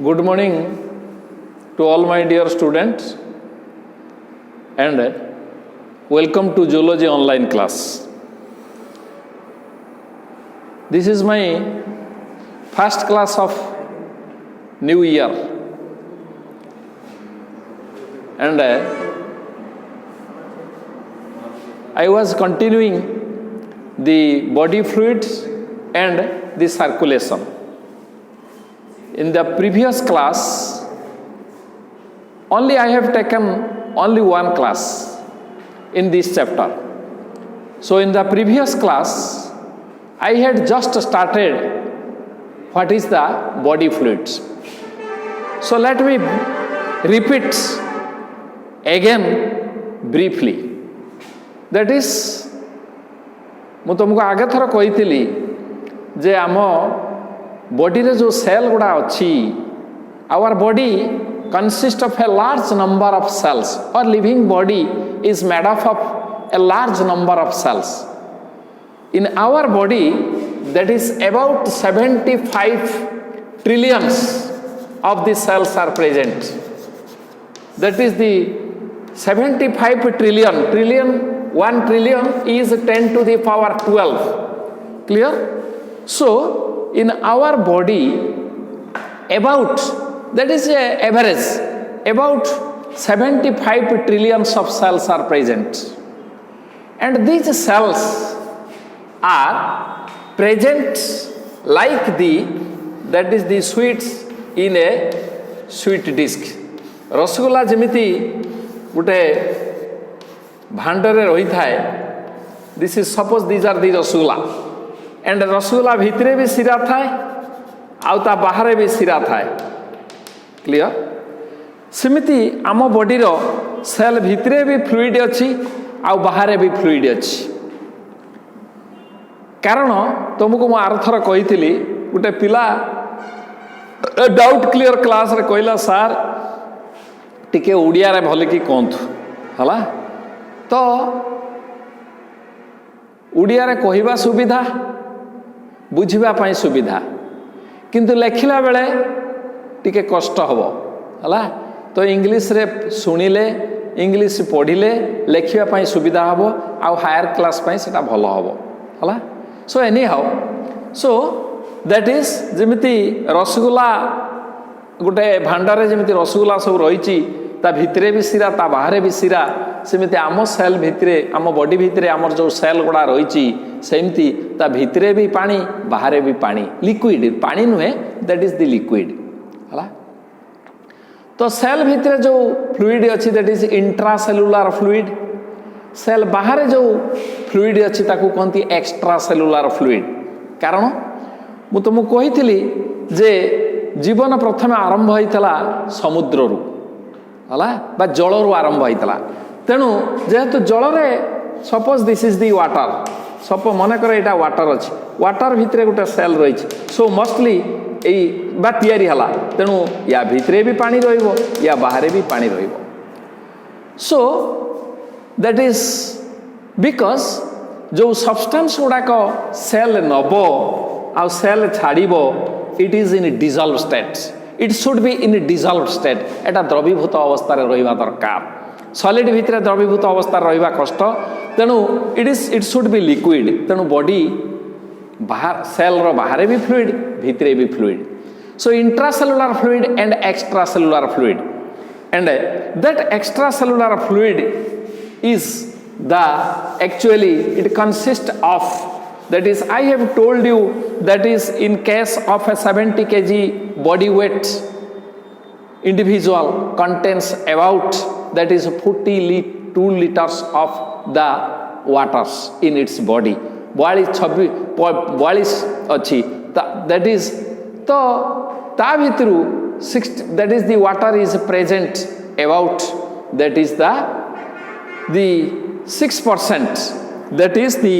Good morning to all my dear students and welcome to Zoology online class. This is my first class of new year and I was continuing the body fluids and the circulation. In the previous class, only I have taken only one class in this chapter. So in the previous class, I had just started what is the body fluids. So let me repeat again briefly. That is, ମୁଁ तुमको आगे थर कही जे आम body रे जो cell गुड़ा अच्छी our body consist of a large number of cells और living body is made of a large number of cells in our body that is about 75 trillions of the cells are present that is the 75 trillion 1 trillion is 10 to the power 12 clear. So in our body about that is a average about 75 trillions of cells are present and these cells are present like the that is the sweets in a sweet disk. Rasgulla जमिति गोटे भांडरे रही थाए this is suppose these are the rasgulla and rasgulla भितरे भी सिरा थाए आउता बाहर भी सिरा थाए क्लियर सेमिति आम बॉडी रो सेल भितरे भी फ्लूइड अच्छी आउ बाहर भी फ्लूइड अच्छी कारण तुमको मु आर थर कही गोटे पिला डाउट क्लियर क्लास रे कहला सर टिके ओडिया रे भले कि कहतु हला तो ओडिया रे कहवा सुविधा बुझिबा पाई सुविधा किंतु लेखिला बेले टिके कष्ट हबो हला तो इंग्लिश रे सुनिले इंग्लिश पढ़िले लेखिबा पाई सुविधा हबो आ हायर क्लास पाई सेटा भलो हबो हला so anyhow so that is जेमिति रसगुल्ला गोटे भांडारे जेमिति रसगुल्ला सब रहिछि ता भितरे भी सिरा ता बाहरे भी सिरा सेमिति आम सेल भितरे आम बॉडी भितरे आमर जो सेल गुड़ा रही सेमती ता भितरे भी पानी बाहरे भी पानी लिक्विड पानी नुहे दैट इज द लिक्विड हला तो सेल भितरे जो फ्लूइड अच्छी that is intracellular fluid cell बाहरे जो फ्लूइड अच्छी ताकू कहती एक्स्ट्रा सेलुलर फ्लूइड कारण मु तुमको कही जे जीवन प्रथम आरंभ होता समुद्र रु हला बा जल रु आरंभ होता तेणु जेहेतु जल रे suppose this is the water suppose मन कर यहाँ वाटर अच्छी वाटर भितर गोटे सेल रही सो मोस्टली यही बा तैयारी हला तेणु या भितरे भी पानी रहिबो या बाहरे भी पानी रहिबो सो दैट इज बिकॉज जो सब्सटेंस गुड़ाक सेल नब आ सेल छाड़िबो it is in dissolve state it should be in dissolve state एटा द्रवीभूत अवस्था रहिबा दरकार सॉलिड भितर द्रवीभूत अवस्था रहिबा कष्ट तेणु इट शुड बी लिक्विड तेणु बॉडी बाहर सेल रो बाहरे भी फ्लूइड भितरे भी fluid so intracellular fluid and extracellular fluid and that extracellular fluid is the actually it consist of that is I have told you that is in case of a 70 kg body weight individual contains about that is 2 liters of the waters in its body 42 अच्छी that is तो ता भितरु 60 that is the water is present about that is the 6% that is the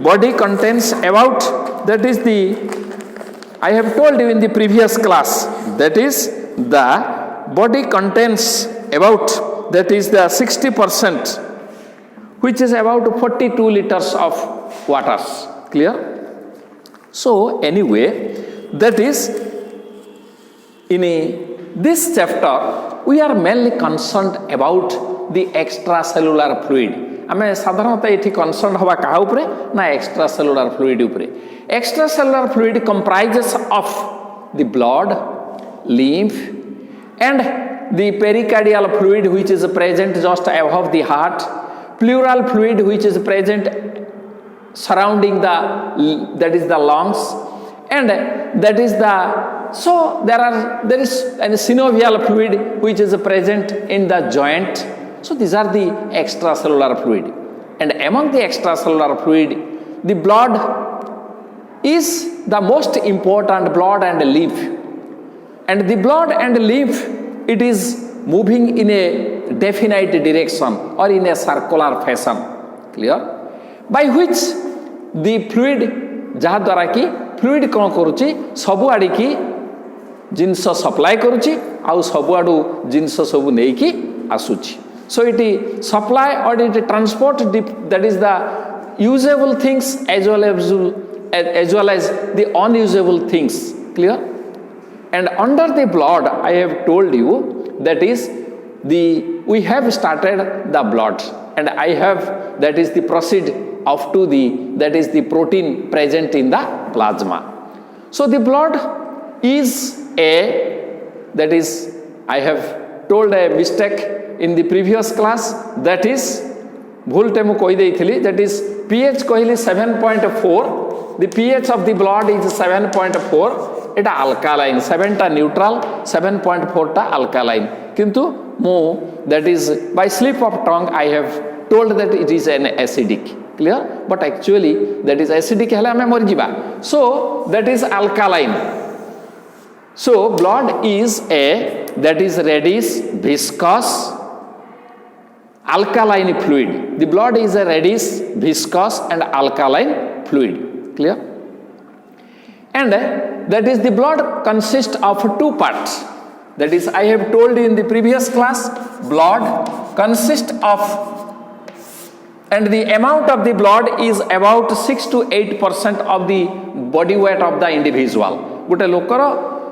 body contains about that is the I have told you in the previous class that is the body contains about that is the 60% which is about 42 liters of waters clear So anyway, that is in this chapter we are mainly concerned about the extracellular fluid. आमे साधारणतः एठी concerned हवा कहा उपरे ना extracellular fluid उपरे. Extracellular fluid comprises of the blood, lymph and the pericardial fluid which is present just above the heart, pleural fluid which is present surrounding that is the lungs, and that is the there is a synovial fluid which is present in the joint. So these are the extracellular fluid, and among the extracellular fluid the blood is the most important, blood and lymph. And the blood and lymph, it is moving in a definite direction or in a circular fashion. Clear? By which the fluid जहा द्वारा कि fluid कौन करुची सबु आड़ी की जिनस supply करुची आउ सबु आडू जिनस सबु नहीं की आसुची. So it supply or it transport that is the usable things as well as the unusable things. Clear? And under the blood I have told you that is we have started the blood, and I have that is the proceed up to that is the protein present in the plasma. So the blood is that is I have told a mistake in the previous class, that is भूलटे मु कहि देइथिली, that is pH कहली 7.4. the pH of the blood is 7.4. Etah alkaline, 7 टा neutral, 7.4 टा alkaline. किंतु मु that is by slip of tongue I have told that it is an acidic. Clear? But actually that is acidic हेले हमें मर जिबा. So that is alkaline. So blood is that is reddish, viscous, alkaline fluid. The blood is a reddish, viscous and alkaline fluid. Clear? And that is the blood consists of two parts. That is I have told you in the previous class, blood consists of, and the amount of the blood is about 6 to 8% of the body weight of the individual. गोटे लोकर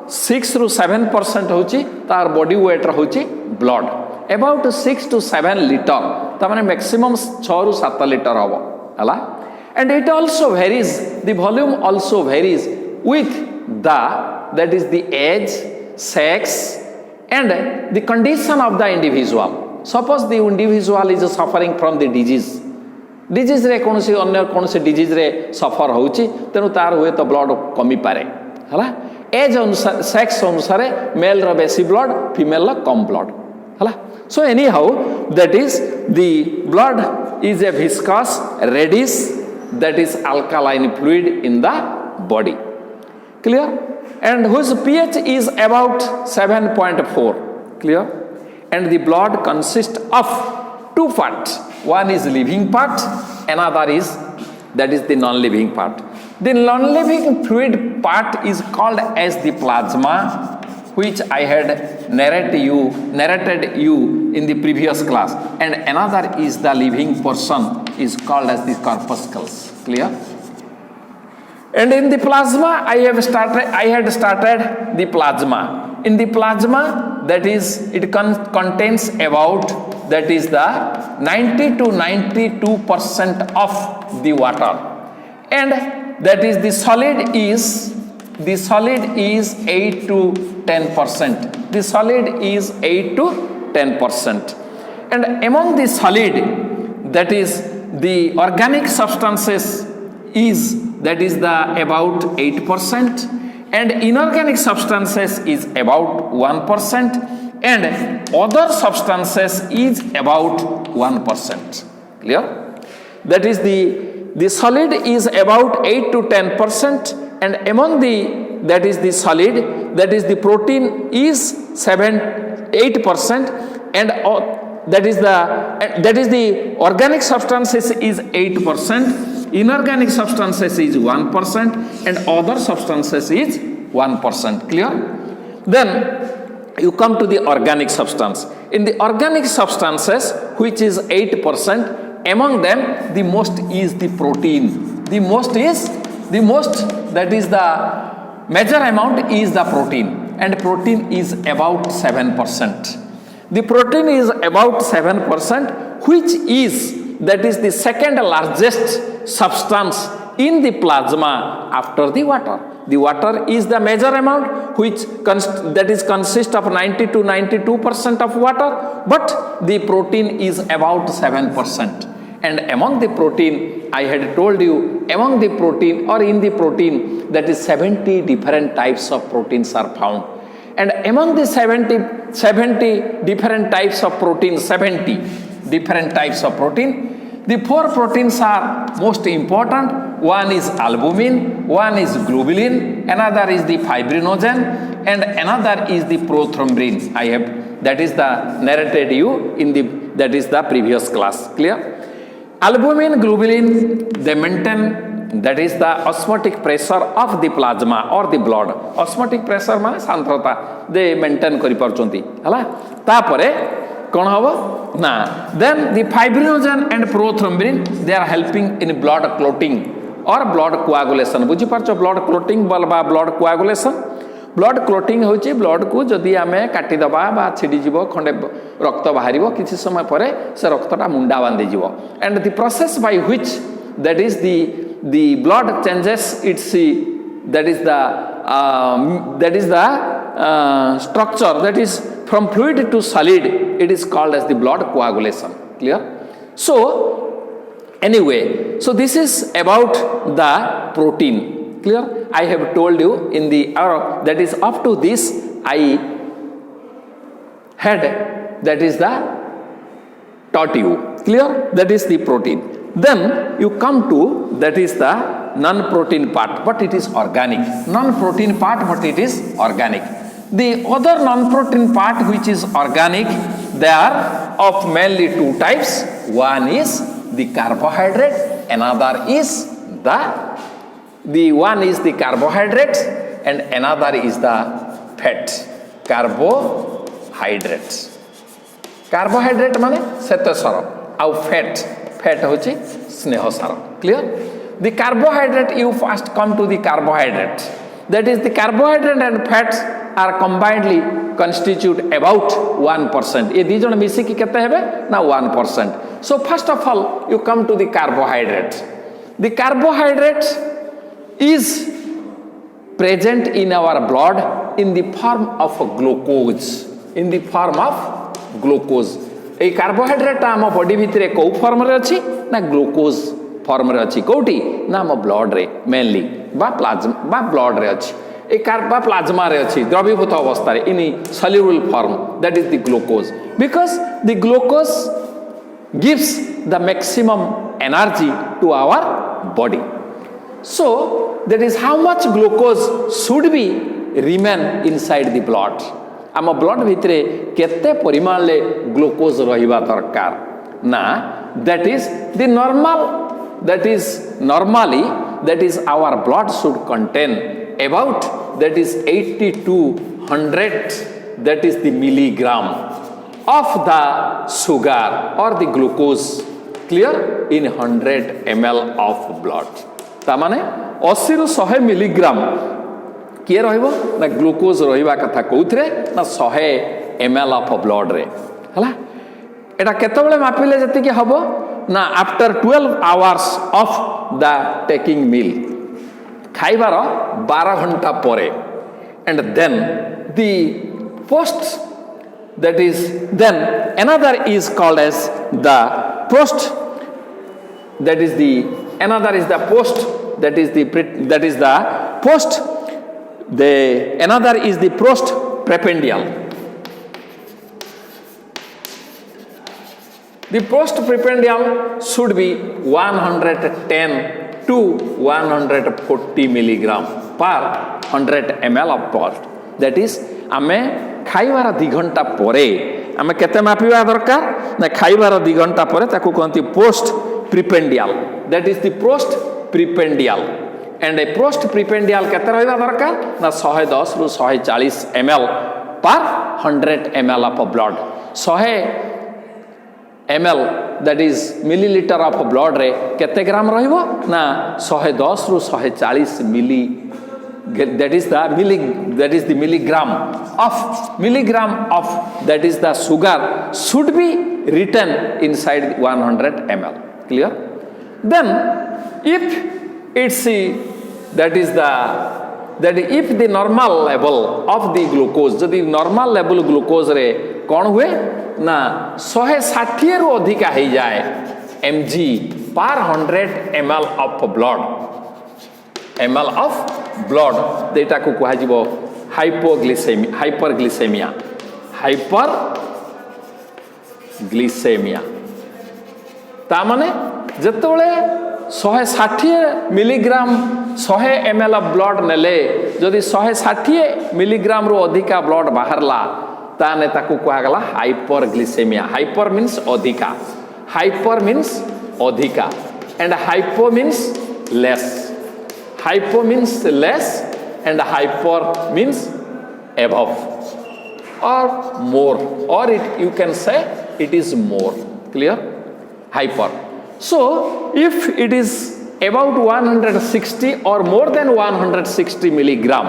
6 ରୁ 7% होची तार body weight होची blood, about 6 to 7 litre, तार maximum 6 ରୁ 7 litre हबो हला. And it also varies, the volume also varies with that is the age, sex and the condition of the individual. Suppose the individual is suffering from the disease रे कोनसी अन्य कोनसी disease रे सफर होची, तेनु तार हुए तो ब्लड कमी पारे हला. एज अनुसार, सेक्स अनुसार मेल रो बेसी ब्लड, फीमेल रो कम ब्लड हला. So anyhow that is the blood is a viscous, reddish, that is alkaline fluid in the body. Clear? And whose pH is about 7.4. Clear? And the blood consists of two parts. One is living part, another is that is the non-living part. The non-living fluid part is called as the plasma, which I had narrated you in the previous class, and another is the living portion is called as the corpuscles. Clear? And in the plasma I had started the plasma. In the plasma, that is it contains about that is the 90 to 92% of the water, and that is the solid is 8 to 10%. The solid is 8 to 10%. And among the solid, that is the organic substances is that is the about 8%, and inorganic substances is about 1%, and other substances is about 1%. Clear? That is the solid is about 8 to 10%, and among that is the solid, that is the protein is 8%, and that is the organic substances is 8%, inorganic substances is 1%, and other substances is 1%. Clear? Then you come to the organic substance. In the organic substances, which is 8%, among them the most is the protein. The most that is the major amount is the protein. and protein is about 7%. The protein is about 7%, which is, that is the second largest substance in the plasma after the water. The water is the major amount, which consists of 90 to 92% of water, but the protein is about 7%. And among the protein, I had told you, among the protein or in the protein, that is 70 different types of proteins are found. And among the 70 different types of protein, 70 different types of protein, the 4 proteins are most important. One is albumin, one is globulin, another is the fibrinogen, and another is the prothrombin. That is the narrated you in the, that is the previous class. Clear? Albumin, globulin, they maintain, that is the osmotic pressure of the plasma or the blood. Osmotic pressure माने सांद्रता they maintain करि परचंती हला तापरे कोन हबो ना then the fibrinogen and prothrombin they are helping in blood clotting or blood coagulation. बुझी परचो blood clotting बा blood coagulation. Blood clotting होची ब्लड को जदि आमे काटी दबा बा छिडी जीवो खंडे रक्त बाहरिबो किछि समय परे से रक्तटा मुंडा बांधी जीवो and the process by which that is the blood changes its that is the structure, that is from fluid to solid, it is called as the blood coagulation. Clear? So anyway, so this is about the protein. Clear? I have told you in the that is up to this I had, that is the taught you. Clear? That is the protein. Then you come to, that is the non-protein part, but it is organic. Non-protein part, but it is organic. The other non-protein part which is organic, they are of mainly 2 types. One is the carbohydrate, another is the one is the carbohydrates and another is the fat. Carbohydrates. Carbohydrate माने श्वेतसार और fat होची स्नेहसार. Clear? The carbohydrate, you first come to the carbohydrate. That is the carbohydrate and fats are combinedly constitute about 1%. ये दी जन मिसी की कितने हेबे ना 1%. So first of all you come to the carbohydrate. The carbohydrate is present in our blood in the form of glucose. In the form of glucose. A carbohydrate आम body भितर कौ फॉर्म रे अछि ना ग्लूकोज फॉर्म रे अछि कोठी ना आम ब्लड रे मेनली बा प्लाज्मा बा ब्लड रे अछि ए कार्बा प्लाज्मा रे अछि द्रवीभूत अवस्था रे in soluble form, that is the glucose, because the glucose gives the maximum energy to our body. So that is how much glucose should be remain inside the blood. आम blood भितरे केते परिमाण ले ग्लूकोज रहिबा दरकार ना, that is the normal, that is normally, that is our blood should contain about, that is 80 to 100, that is the milligram of the sugar or the glucose. Clear? In 100 ml of blood. ता माने 80 रु 100 milligram किए रहिबो ना glucose रहिबा कथा कोउथरे ना 100 ml of blood रे हला. एटा केतबेले मापिले जति कि हबो ना after 12 hours of the taking meal, खाइबार 12 घंटा परे. And then the post, that is then another is called as the post, that is the another is the post, that is the post, the another is the postprandial. The postprandial should be 110 to 140 milligram per 100 ml of blood. That is आमे खाइबार 2 घंटा परे आमे केते मापिबा दरकार ना खाइबार 2 घंटा परे ताकू कहंती postprandial. That is the postprandial. And a postprandial केते रहबा दरकार ना 110 रु 140 ml per 100 ml of blood. 100 ml, that is milliliter of blood रे केते ग्राम रहइबो ना 110 रु 140 मिली that is the milligram of that is the sugar should be written inside 100 ml. Clear? Then if it's if the normal level of the glucose, जदि normal level glucose रे कौन हुए ना 160 रु अधिका हो जाए mg per 100 ml of blood, देटा को कहा जीवो हाइपरग्लिसेमिया ता माने जतबले 160 मिलीग्राम 100 ml ऑफ ब्लड नेले जदि 160 मिलीग्राम रो अधिका ब्लड बाहरला ताने ताकू कहा गला हाइपरग्लिसेमिया. हाइपर मीन्स अधिका and hypo means less. Hypo means less and hyper means above or more, or you can say it is more. Clear? Hyper. So if it is about 160 or more than 160 milligram,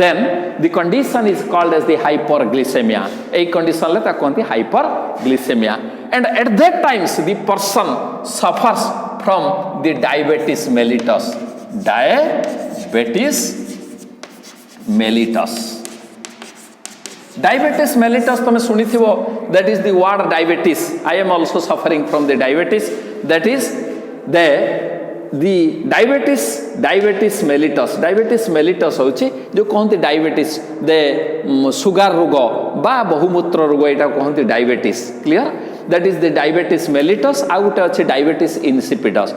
then the condition is called as the hyperglycemia. A condition le ta konti hyperglycemia, and at that times the person suffers from the diabetes mellitus. Diabetes mellitus तुम सुनी थी वो, that is the word diabetes. I am also suffering from the diabetes. That is the diabetes mellitus होची जो कहते diabetes the sugar रोग बा बहुमूत्र रोग एटा कहते diabetes. Clear? That is the diabetes mellitus. Out अच्छे diabetes insipidus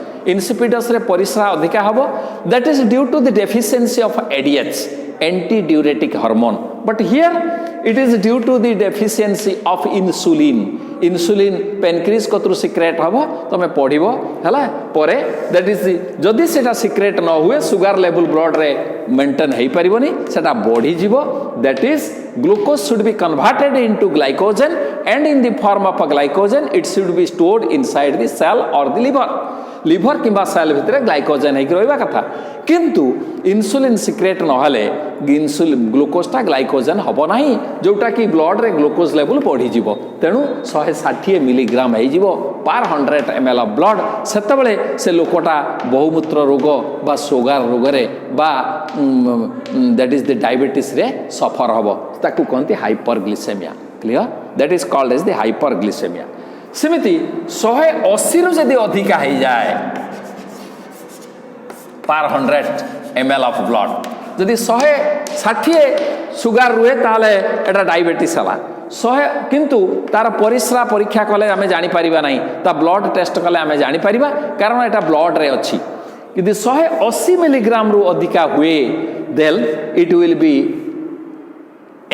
रे परिस्रा अधिका हबो. That is due to the deficiency of ADH, antidiuretic hormone. But here it is due to the deficiency of insulin. Pancreas कतरु secrete हबो तमे पढिबो हला परे. That is जदि सेटा सिक्रेट न हुए सुगर लेवल ब्लड रे मेंटेन हेई परिबोनी, सेटा बढ़ी जीवो. That is glucose should be converted into glycogen and in the form of a glycogen it should be stored inside the cell or the liver किंबा सेल भितरे ग्लाइकोजन हेई रहबा कथा. किंतु इंसुलिन सिक्रेट न हले ग्लूकोजटा ग्लाइकोजन हबो नाही, जोटा कि ब्लड रे ग्लूकोज लेवल बढ़ी जीवो. तेणु 160 मिलीग्राम हो जीवो पर 100 ml ऑफ ब्लड. सेतबेले से लोकटा बहुमूत्र रोग बा सुगर रोग रे बा दैट इज द डायबिटीज रे सफर हबो, ताकू कहते hyperglycaemia. Clear? That is called as the hyperglycaemia. सेमिति 180 रु जदि अधिका हो जाए पर 100 ml ऑफ ब्लड, जदि 160 सुगर रुए ताले एटा डायबिटीज हला. 100 किंतु तार परिस्रा परीक्षा कले आमे जानि परिबा नाही, ता ब्लड टेस्ट कले आमे जानि परिबा, कारण एटा ब्लड रे अछि. यदि 180 मिलीग्राम रु अधिका हुए then it will be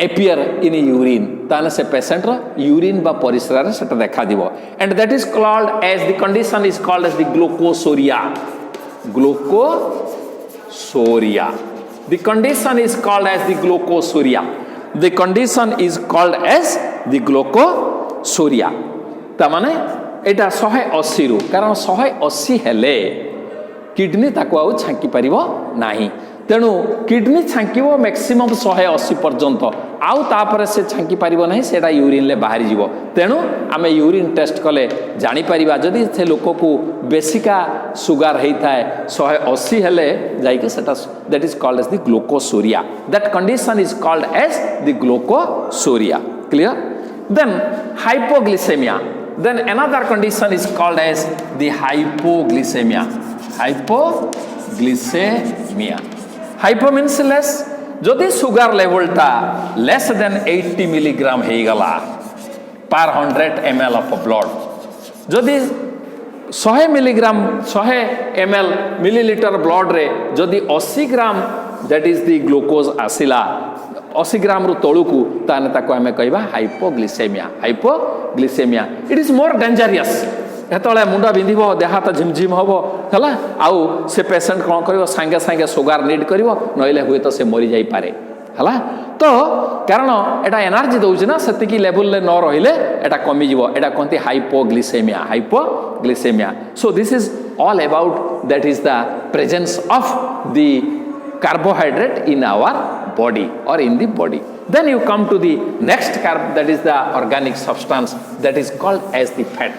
appear in urine. ताने से पेशेंट रो यूरिन बा परिस्रा रे सेटा देखा दिबो. And that is called as the condition is called as the glucosuria. The condition is called as the glucosuria. ता माने एटा 180 रु, कारण 180 हेले किडनी ताको आउ छांकी परिबो नाही. तेणु किडनी छांकिबो मैक्सिमम 180 पर्यंत, आउ तापर से छांकी परिबो नाही, सेटा यूरिन ले बाहरी जीवो. तेणु आमे यूरिन टेस्ट कले जानि परिबा जदि से लोक को बेसिका सुगर हेई थाए 180 हेले जाई के सेटा. That is called as the glucosuria. That condition is called as the glucosuria. Clear? Then hypoglycaemia. Then another condition is called as the hypoglycemia. Hypo means less. जदि सुगर लेवल टा लेस देन 80 मिलीग्राम हो गला पर 100 ml of blood, जदि 100 milligram 100 ml millilitre blood रे जदि 80 gram that is the glucose आसिला 80 gram रु तळुकू, ताने ताको हमें कहबा hypoglycaemia. It is more dangerous. हेतले मुंडा बिंधिबो, देह हाथ झिमझिम हबो हला, आउ से पेशेंट कोन करिवो संगे संगे सुगर नीड करिवो, नइले हुए तो से मरि जाई पारे हला. तो कारण एटा एनर्जी दउछि ना, सेतिकी लेवल ले न रहिले एटा कमी जीवो. एटा कोनती hypoglycaemia. So this is all about that is the presence of the carbohydrate in our body or in the body. Then you come to the next carb, that is the organic substance, that is called as the fat.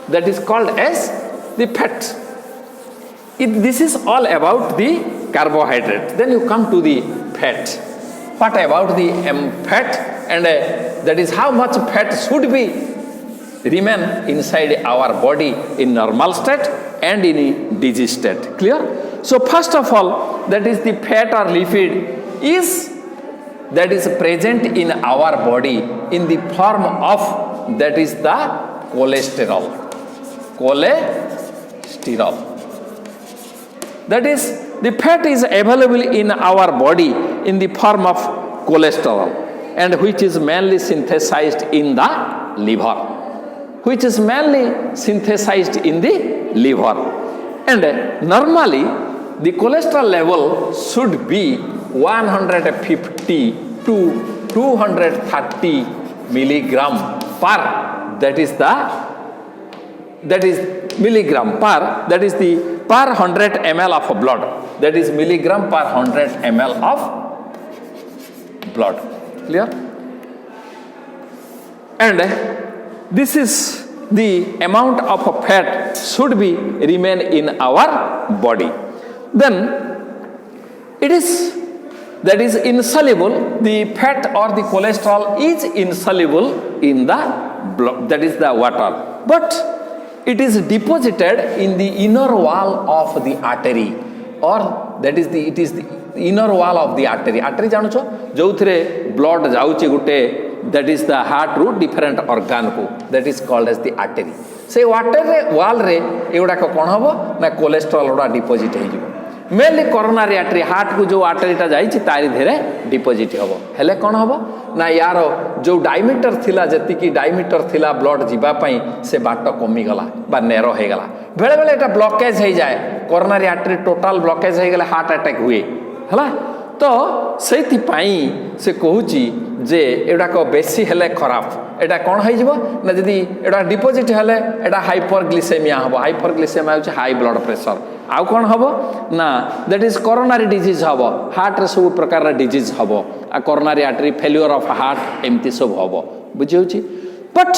That is called as the fat. This is all about the carbohydrate. Then you come to the fat. What about the fat? And that is how much fat should be remain inside our body in normal state and in disease state. Clear? So first of all, that is the fat or lipid that is present in our body in the form of, that is the cholesterol. That is, the fat is available in our body in the form of cholesterol, and which is mainly synthesized in the liver. And normally, the cholesterol level should be 150 to 230 milligram per, that is milligram per, that is the per 100 ml of blood, that is milligram per 100 ml of blood. Clear? And this is the amount of fat should be remain in our body. Then it is, that is insoluble, the fat or the cholesterol is insoluble in the blood, that is the water, but it is deposited in the inner wall of the artery, or that is it is the inner wall of the artery. Artery janucho jouthre blood jauchi gute, that is the heart ru different organ ko, that is called as the artery. Se water wall re eguda ko kon hobo na cholesterol oda deposit he jibo. Mainly coronary artery, heart को जो artery टा जाइछि तारी धेरे deposit हबो, हेले कोन हबो ना यार जो डायमीटर थिला, जति की डायमीटर थिला ब्लड जीवा पई से बाट कमी गला बा नेरो हे गला, बेले बेले एटा ब्लॉकेज हे जाए, coronary artery टोटल ब्लॉकेज हे गले हार्ट अटैक हुए हला. तो सेति पई से कहूची जे एडा को बेसी हेले खराब, एटा कोन हे जिवो ना जदी एडा डिपोजिट हेले एडा हाइपरग्लिसेमिया हबो. हाइपरग्लिसेमिया होची हाई ब्लड प्रेशर. आउ कौन हम ना दैट इज कोरोनारी डिजीज हम, हार्ट रे सब प्रकार डिजीज हम, आ कोरोनारी आर्टरी फेल्युअर ऑफ हार्ट एमती सब हम बुझी होची. बट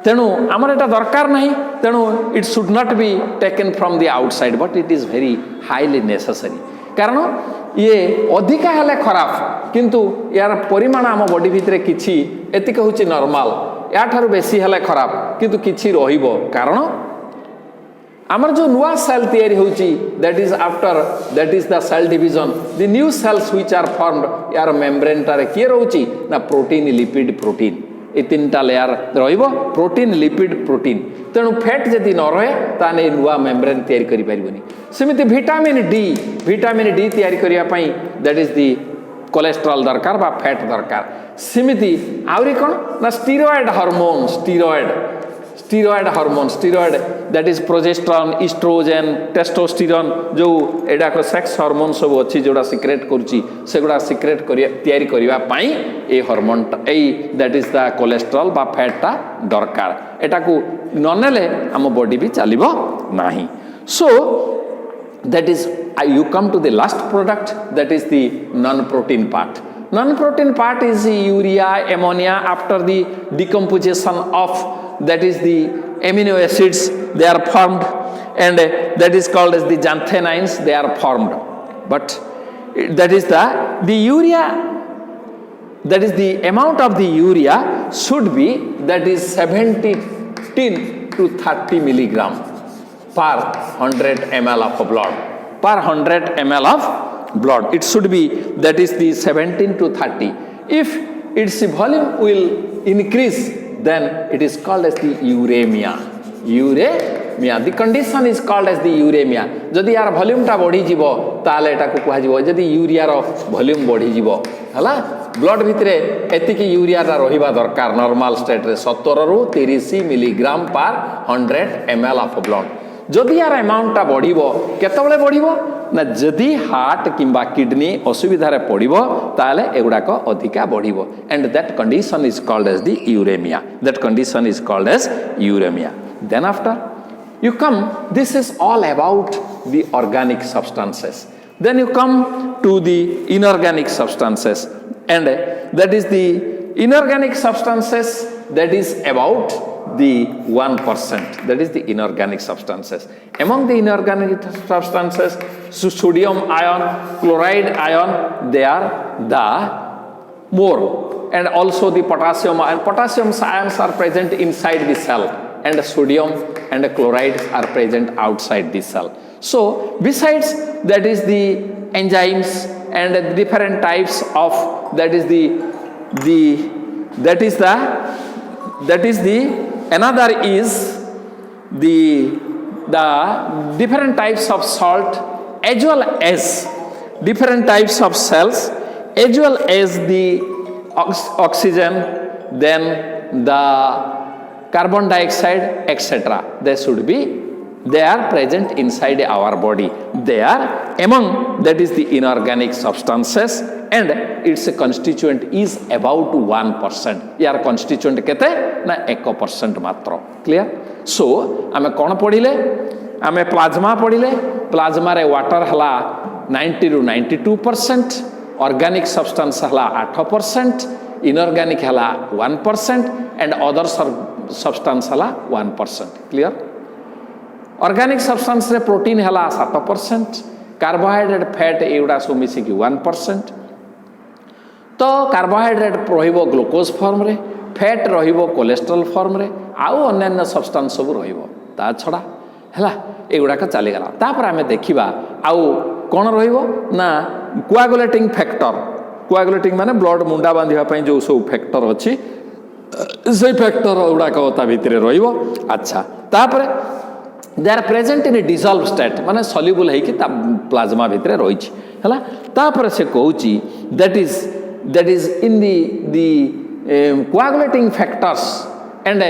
तेणु आमर एटा दरकार नहीं, तेणु it should not be taken from the outside, but it is very highly necessary. कारण ये अधिका हेले खराब, किंतु यार परिमाण आम बॉडी भितर किछि एतिक होची नॉर्मल, या ठारू बेसी हेले खराब किंतु किछि रहिबो. कारण आमर जो नुआ सेल तैयारी होची, that is after, that is the cell division, the new cells which are formed, यार मेम्ब्रेन टारे किए रहउची ना प्रोटीन, लिपिड, प्रोटीन, ए तीनटा लेयर रहिबो, प्रोटीन, लिपिड, प्रोटीन. तेणु फैट जदि न रहे ताने नुआ मेम्ब्रेन तैयारी करि परिबोनी. सेमिति विटामिन डी तैयारी करिया पई दैट इज द कोलेस्ट्रॉल दरकार बा फैट दरकार. सेमिति आउरी कोन ना steroid hormone, steroid that is progesterone, oestrogen, testosterone, जो एडा को सेक्स हार्मोन सब अच्छी जोड़ा सिक्रेट करुची, सेगुड़ा सिक्रेट तैयारी करिवा पई ए हार्मोन ए दैट इज द कोलेस्ट्रॉल बा फैटा दरकार. एटा को ननेले हम बॉडी भी चलिबो नाही. सो that is you come to the last product, that is the non-protein part. Non-protein part is the urea, ammonia. After the decomposition of, that is the amino acids, they are formed, and that is called as the xanthanines, they are formed. But that is the urea, that is the amount of the urea should be, that is 17 to 30 milligram per 100 ml of blood, per 100 ml of blood it should be, that is the 17 to 30. If its volume will increase, then it is called as the uremia. The condition is called as the uremia. जदि यार volume टा बढ़ी जीवो ताले एटा को कहा जीवो, जदि यूरिया रो वॉल्यूम बढ़ी जीवो हला, ब्लड भितरे एतिकी यूरिया टा रहिबा दरकार नॉर्मल स्टेट रे 17 रु 30 मिलीग्राम पर 100 ml ऑफ ब्लड. जदि यार अमाउंट टा बढ़िबो केतबेले बढ़िबो ना जदि हार्ट किंबा किडनी असुविधा रे पड़िबो ताले एगुडा को अधिका बढ़िबो, and that condition is called as the uraemia. That condition is called as uraemia. Then after you come, this is all about the organic substances. Then you come to the inorganic substances, and that is the inorganic substances that is about the 1%. That is the inorganic substances. Among the inorganic substances, sodium ion, chloride ion, they are the more, and also the potassium ion. Potassium ions are present inside the cell, and sodium and chloride are present outside the cell. So besides that is the enzymes and different types of, that is the another is the different types of salt, as well as different types of cells, as well as the oxygen, then the carbon dioxide, etc. They are present inside our body. They are among, that is the inorganic substances, and its constituent is about 1%. यार constituent केते ना 1% मात्र. Clear? So आमे कौन पढ़िले? आमे plasma पढ़िले. Plasma रे water हला 90 to 92%, organic substance हला 8%, inorganic हला 1%, and other substance हला 1%. Clear? Organic substance रे प्रोटीन हला 7%, कार्बोहाइड्रेट फैट एगुड़ा सब मिसिकी 1%. तो कार्बोहाइड्रेट रहिबो ग्लूकोज फॉर्म रे, फैट रहिबो कोलेस्ट्रॉल फॉर्म रे, आउ अन्य सब्सटेंस सब रहिबो. ता छडा हला एगुड़ा का चली गला. तापर आमे देखिबा आउ कोन रहिबो ना कोआगुलेटिंग फैक्टर. कोआगुलेटिंग माने ब्लड मुंडा बांधिबा पई जो सब फैक्टर अछि, से फैक्टर उडा का ता भितरे रहिबो. अच्छा, तापर they are present in a dissolve state, माने सॉल्युबल है कि प्लाज्मा भितरे रही है. तापर से कहूची that is in the coagulating factors and